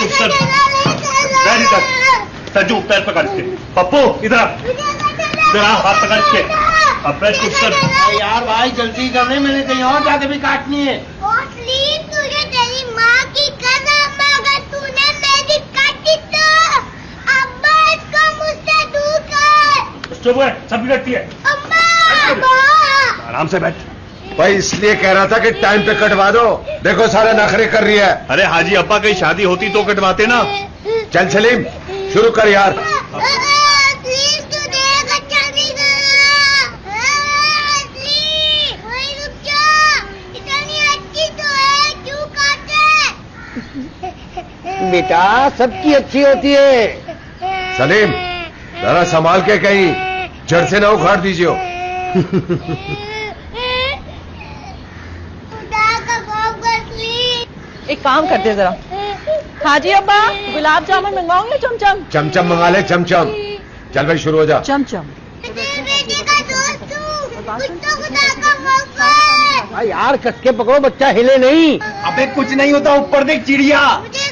कुछ कर। बैठ इधर। सज्जू पैर पकड़ के। पप्पू इधर आ, हाथ पकड़ के। अब बैठ कुछ कर। यार भाई जल्दी कर रहे, मैंने कहीं और जाके भी काटनी है। तुझे तेरी माँ की कसम, अगर तूने मेरी काटी तो अब्बा इसको मुझसे दूर कर। चुप है, सब बिगड़ती है। अम्मा, आराम से बैठ। भाई इसलिए कह रहा था कि टाइम पे कटवा दो, देखो सारे नखरे कर रही है। अरे हाजी अब्बा की शादी होती तो कटवाते ना। चल सलीम शुरू कर यार। प्लीज तू देख, अच्छा नहीं कर रहा। रुक जा, इतनी अच्छी तो है, क्यों काटे? बेटा सबकी अच्छी होती है। सलीम जरा संभाल के कहीं जड़ से ना उखाड़ दीजिए। एक काम करते जरा। हाजी अब्बा गुलाब जामुन मंगवाऊंगे चमचम। चमचम मंगा ले चमचम। चल भाई शुरू हो जा। चमचम। यार कस के पकड़ो, बच्चा हिले नहीं। अबे कुछ नहीं होता, ऊपर देख चिड़िया। मुझे